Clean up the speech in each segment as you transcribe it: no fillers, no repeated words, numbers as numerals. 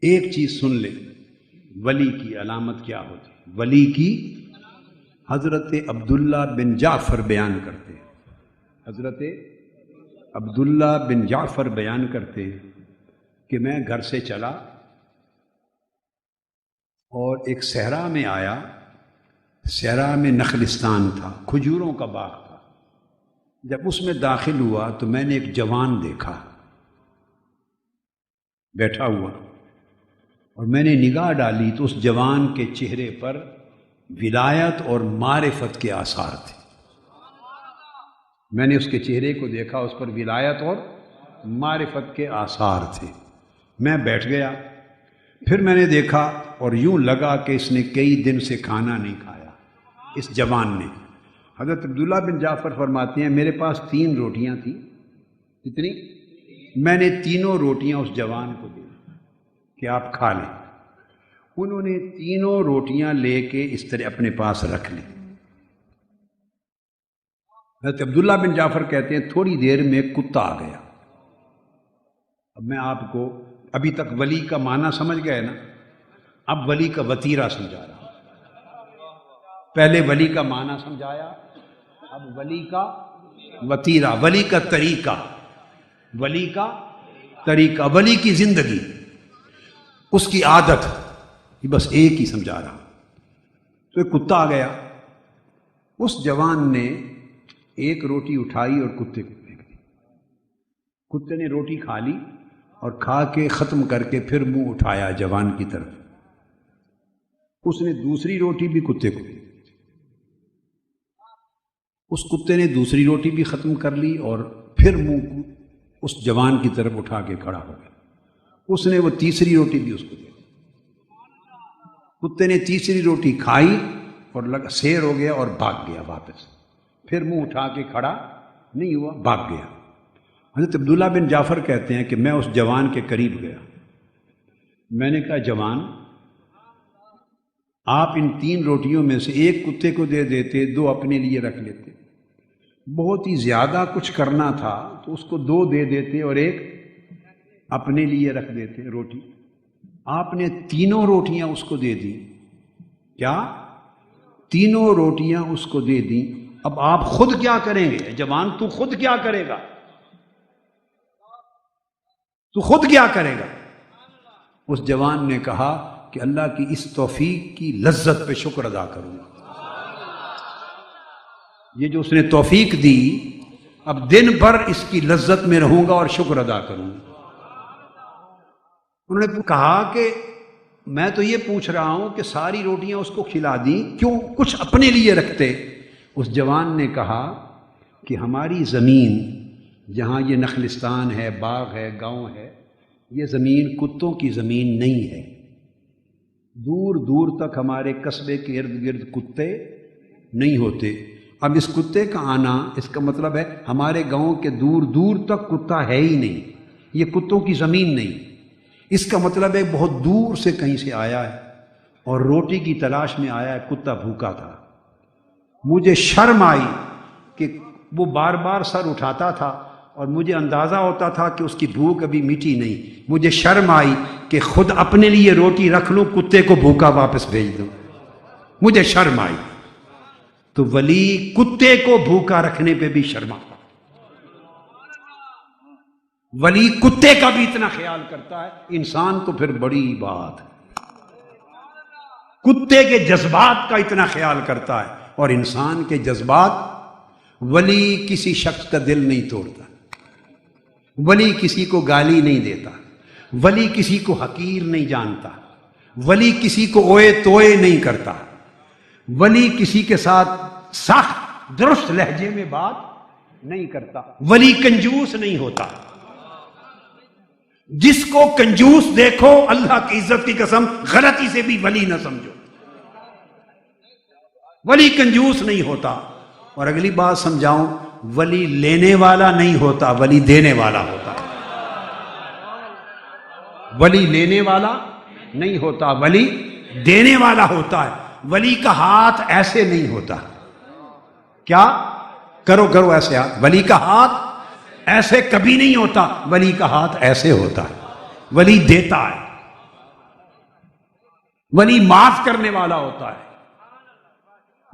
ایک چیز سن لیں، ولی کی علامت کیا ہوتی ہے؟ ولی کی حضرت عبداللہ بن جعفر بیان کرتے ہیں، حضرت عبداللہ بن جعفر بیان کرتے ہیں کہ میں گھر سے چلا اور ایک صحرا میں آیا، صحرا میں نخلستان تھا، کھجوروں کا باغ تھا۔ جب اس میں داخل ہوا تو میں نے ایک جوان دیکھا بیٹھا ہوا، اور میں نے نگاہ ڈالی تو اس جوان کے چہرے پر ولایت اور معرفت کے آثار تھے۔ میں نے اس کے چہرے کو دیکھا، اس پر ولایت اور معرفت کے آثار تھے۔ میں بیٹھ گیا، پھر میں نے دیکھا اور یوں لگا کہ اس نے کئی دن سے کھانا نہیں کھایا، اس جوان نے۔ حضرت عبداللہ بن جعفر فرماتے ہیں میرے پاس 3 روٹیاں تھیں۔ کتنی؟ میں نے تینوں روٹیاں اس جوان کو دی کہ آپ کھا لیں۔ انہوں نے تینوں روٹیاں لے کے اس طرح اپنے پاس رکھ لی۔ حضرت عبداللہ بن جعفر کہتے ہیں تھوڑی دیر میں ایک کتا آ گیا۔ اب میں آپ کو ابھی تک ولی کا معنی سمجھ گئے نا، اب ولی کا وتیرہ سمجھا رہا ہوں۔ پہلے ولی کا معنی سمجھایا، اب ولی کا وتیرہ، ولی کا طریقہ، ولی کا طریقہ، ولی کی زندگی، اس کی عادت، یہ بس ایک ہی سمجھا رہا ہوں۔ تو ایک کتا آ گیا، اس جوان نے ایک روٹی اٹھائی اور کتے کو پھینک دی۔ کتے نے روٹی کھا لی اور کھا کے ختم کر کے پھر منہ اٹھایا جوان کی طرف۔ اس نے دوسری روٹی بھی کتے کو دی، اس کتے نے دوسری روٹی بھی ختم کر لی اور پھر منہ اس جوان کی طرف اٹھا کے کھڑا ہو گیا۔ اس نے وہ تیسری روٹی بھی اس کو دی۔ کتے نے تیسری روٹی کھائی اور سیر ہو گیا اور بھاگ گیا واپس، پھر منہ اٹھا کے کھڑا نہیں ہوا، بھاگ گیا۔ حضرت عبداللہ بن جعفر کہتے ہیں کہ میں اس جوان کے قریب گیا، میں نے کہا جوان، آپ ان 3 روٹیوں میں سے ایک کتے کو دے دیتے، 2 اپنے لیے رکھ لیتے۔ بہت ہی زیادہ کچھ کرنا تھا تو اس کو 2 دے دیتے اور ایک اپنے لیے رکھ دیتے روٹی۔ آپ نے تینوں روٹیاں اس کو دے دی۔ کیا؟ تینوں روٹیاں اس کو دے دیں۔ اب آپ خود کیا کریں گے؟ جوان تو خود کیا کرے گا؟ تو خود کیا کرے گا؟ اس جوان نے کہا کہ اللہ کی اس توفیق کی لذت پہ شکر ادا کروں گا۔ یہ جو اس نے توفیق دی، اب دن بھر اس کی لذت میں رہوں گا اور شکر ادا کروں گا۔ انہوں نے کہا کہ میں تو یہ پوچھ رہا ہوں کہ ساری روٹیاں اس کو کھلا دیں، کیوں کچھ اپنے لیے رکھتے؟ اس جوان نے کہا کہ ہماری زمین جہاں یہ نخلستان ہے، باغ ہے، گاؤں ہے، یہ زمین کتوں کی زمین نہیں ہے۔ دور دور تک ہمارے قصبے کے ارد گرد کتے نہیں ہوتے۔ اب اس کتے کا آنا، اس کا مطلب ہے ہمارے گاؤں کے دور دور تک کتا ہے ہی نہیں، یہ کتوں کی زمین نہیں۔ اس کا مطلب ہے بہت دور سے کہیں سے آیا ہے اور روٹی کی تلاش میں آیا ہے، کتا بھوکا تھا۔ مجھے شرم آئی کہ وہ بار بار سر اٹھاتا تھا اور مجھے اندازہ ہوتا تھا کہ اس کی بھوک ابھی میٹھی نہیں۔ مجھے شرم آئی کہ خود اپنے لیے روٹی رکھ لوں، کتے کو بھوکا واپس بھیج دوں، مجھے شرم آئی۔ تو ولی کتے کو بھوکا رکھنے پہ بھی شرما، ولی کتے کا بھی اتنا خیال کرتا ہے، انسان تو پھر بڑی بات، کتے کے جذبات کا اتنا خیال کرتا ہے، اور انسان کے جذبات، ولی کسی شخص کا دل نہیں توڑتا، ولی کسی کو گالی نہیں دیتا، ولی کسی کو حقیر نہیں جانتا، ولی کسی کو اوئے توئے نہیں کرتا، ولی کسی کے ساتھ سخت درست لہجے میں بات نہیں کرتا، ولی کنجوس نہیں ہوتا۔ جس کو کنجوس دیکھو، اللہ کی عزت کی قسم غلطی سے بھی ولی نہ سمجھو، ولی کنجوس نہیں ہوتا۔ اور اگلی بات سمجھاؤں، ولی لینے والا نہیں ہوتا، ولی دینے والا ہوتا ہے۔ ولی لینے والا نہیں ہوتا، ولی دینے والا ہوتا ہے۔ ولی کا ہاتھ ایسے نہیں ہوتا، کیا کرو کرو ایسے ہاتھ، ولی کا ہاتھ ایسے کبھی نہیں ہوتا، ولی کا ہاتھ ایسے ہوتا ہے، ولی دیتا ہے۔ ولی معاف کرنے والا ہوتا ہے.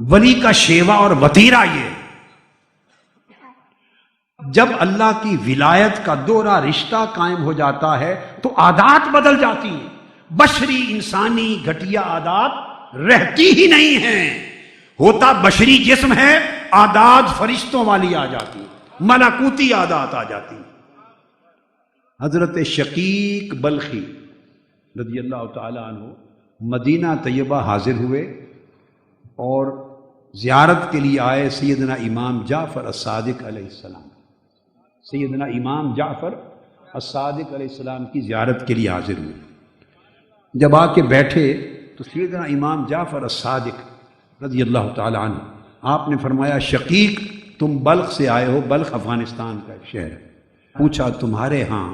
ولی کا شیوا اور وتیرہ یہ ہے. جب اللہ کی ولایت کا دوہرا رشتہ قائم ہو جاتا ہے تو عادات بدل جاتی ہیں. بشری انسانی گھٹیا عادات رہتی ہی نہیں ہیں. ہوتا بشری جسم ہے، عادات فرشتوں والی آ جاتی ہیں، ملکوتی عادات آ جاتی ہیں. حضرت شقیق بلخی رضی اللہ تعالی عنہ مدینہ طیبہ حاضر ہوئے اور زیارت کے لیے آئے سیدنا امام جعفر الصادق علیہ السلام. سیدنا امام جعفر الصادق علیہ السلام کی زیارت کے لیے حاضر ہوئے. جب آ کے بیٹھے تو سیدنا امام جعفر الصادق رضی اللہ تعالی عنہ آپ نے فرمایا، شقیق تم بلخ سے آئے ہو، بلخ افغانستان کا ایک شہر ہے. پوچھا تمہارے ہاں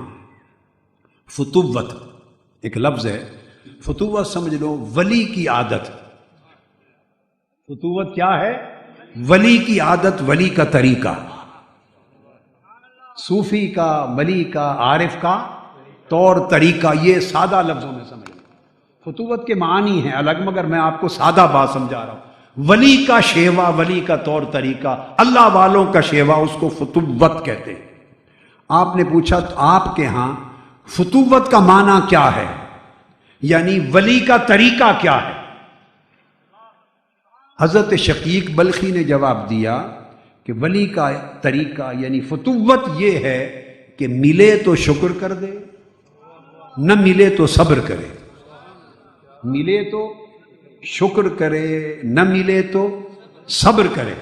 فتوت ایک لفظ ہے، فتوت سمجھ لو ولی کی عادت. فتوت کیا ہے؟ ولی کی عادت، ولی کا طریقہ. صوفی کا، ولی کا، عارف کا طور طریقہ، یہ سادہ لفظوں میں سمجھ لو. فتوت کے معنی ہیں الگ، مگر میں آپ کو سادہ بات سمجھا رہا ہوں. ولی کا شیوا، ولی کا طور طریقہ، اللہ والوں کا شیوا، اس کو فتوت کہتے ہیں. آپ نے پوچھا تو آپ کے ہاں فتوت کا معنی کیا ہے، یعنی ولی کا طریقہ کیا ہے؟ حضرت شقیق بلخی نے جواب دیا کہ ولی کا طریقہ یعنی فتوت یہ ہے کہ ملے تو شکر کر دے، نہ ملے تو صبر کرے. ملے تو شکر کرے، نہ ملے تو صبر کرے.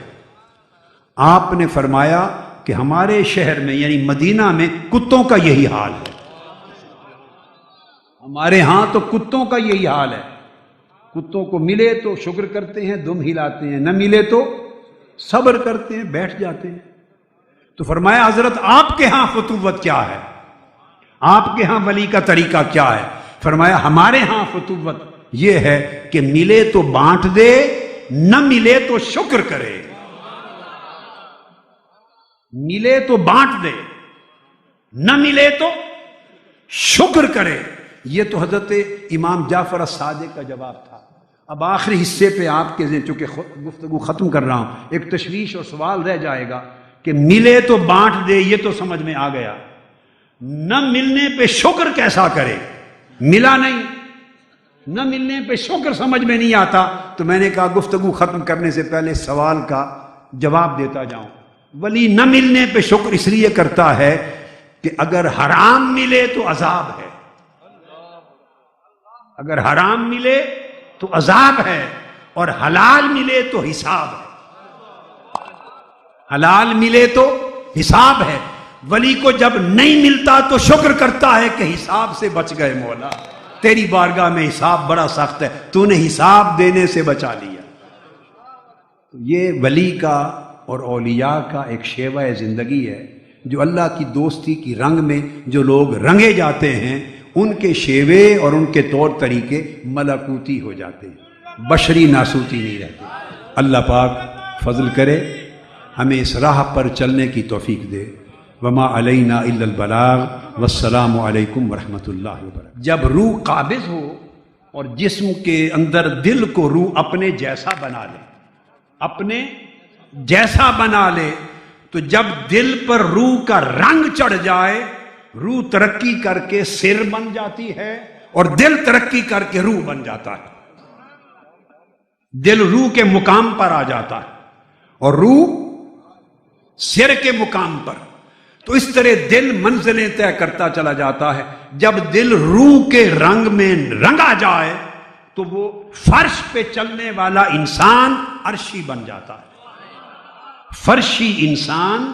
آپ نے فرمایا کہ ہمارے شہر میں یعنی مدینہ میں کتوں کا یہی حال ہے. ہمارے ہاں تو کتوں کا یہی حال ہے. کتوں کو ملے تو شکر کرتے ہیں، دم ہلاتے ہیں، نہ ملے تو صبر کرتے ہیں، بیٹھ جاتے ہیں. تو فرمایا حضرت آپ کے ہاں فتوت کیا ہے، آپ کے ہاں ولی کا طریقہ کیا ہے؟ فرمایا ہمارے ہاں فتوت یہ ہے کہ ملے تو بانٹ دے، نہ ملے تو شکر کرے. ملے تو بانٹ دے، نہ ملے تو شکر کرے. یہ تو حضرت امام جعفر الصادق کا جواب تھا. اب آخری حصے پہ آپ کے ذہن، چونکہ گفتگو ختم کر رہا ہوں، ایک تشویش اور سوال رہ جائے گا کہ ملے تو بانٹ دے، یہ تو سمجھ میں آ گیا، نہ ملنے پہ شکر کیسا کرے؟ ملا نہیں، نہ ملنے پہ شکر سمجھ میں نہیں آتا. تو میں نے کہا گفتگو ختم کرنے سے پہلے سوال کا جواب دیتا جاؤں. ولی نہ ملنے پہ شکر اس لیے کرتا ہے کہ اگر حرام ملے تو عذاب ہے، اگر حرام ملے تو عذاب ہے، اور حلال ملے تو حساب ہے. حلال ملے تو حساب ہے. ولی کو جب نہیں ملتا تو شکر کرتا ہے کہ حساب سے بچ گئے، مولا تیری بارگاہ میں حساب بڑا سخت ہے، تو نے حساب دینے سے بچا لیا. یہ ولی کا اور اولیاء کا ایک شیوہ زندگی ہے جو اللہ کی دوستی کی رنگ میں جو لوگ رنگے جاتے ہیں، ان کے شیوے اور ان کے طور طریقے ملکوتی ہو جاتے ہیں، بشری ناسوتی نہیں رہتے. اللہ پاک فضل کرے، ہمیں اس راہ پر چلنے کی توفیق دے. وما علینا الا البلاغ والسلام علیکم ورحمۃ اللہ وبرکاتہ. جب روح قابض ہو اور جسم کے اندر دل کو روح اپنے جیسا بنا لے، اپنے جیسا بنا لے، تو جب دل پر روح کا رنگ چڑھ جائے، روح ترقی کر کے سر بن جاتی ہے اور دل ترقی کر کے روح بن جاتا ہے. دل روح کے مقام پر آ جاتا ہے اور روح سر کے مقام پر. تو اس طرح دل منزلیں طے کرتا چلا جاتا ہے. جب دل روح کے رنگ میں رنگا جائے تو وہ فرش پہ چلنے والا انسان عرشی بن جاتا ہے. فرشی انسان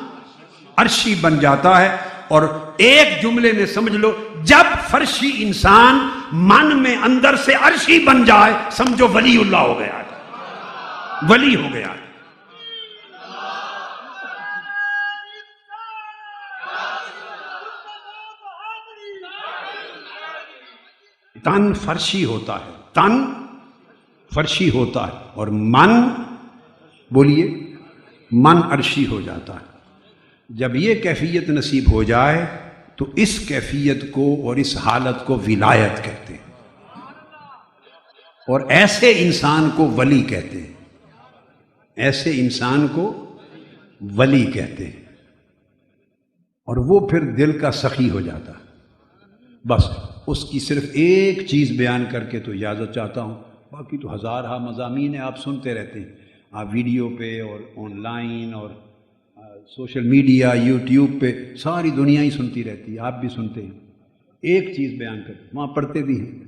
عرشی بن جاتا ہے. اور ایک جملے میں سمجھ لو، جب فرشی انسان من میں اندر سے عرشی بن جائے، سمجھو ولی اللہ ہو گیا ہے، ولی ہو گیا ہے. تن فرشی ہوتا ہے، تن فرشی ہوتا ہے، اور من، بولیے، من عرشی ہو جاتا ہے. جب یہ کیفیت نصیب ہو جائے تو اس کیفیت کو اور اس حالت کو ولایت کہتے ہیں. اور ایسے انسان کو ولی کہتے ہیں، ایسے انسان کو ولی کہتے ہیں، اور وہ پھر دل کا سخی ہو جاتا۔ بس اس کی صرف ایک چیز بیان کر کے تو اجازت چاہتا ہوں، باقی تو ہزارہ مضامین ہیں، آپ سنتے رہتے ہیں، آپ ویڈیو پہ اور آن لائن اور سوشل میڈیا، یوٹیوب پہ ساری دنیا ہی سنتی رہتی ہے، آپ بھی سنتے ہیں۔ ایک چیز بیان کر، وہاں پڑھتے بھی ہیں،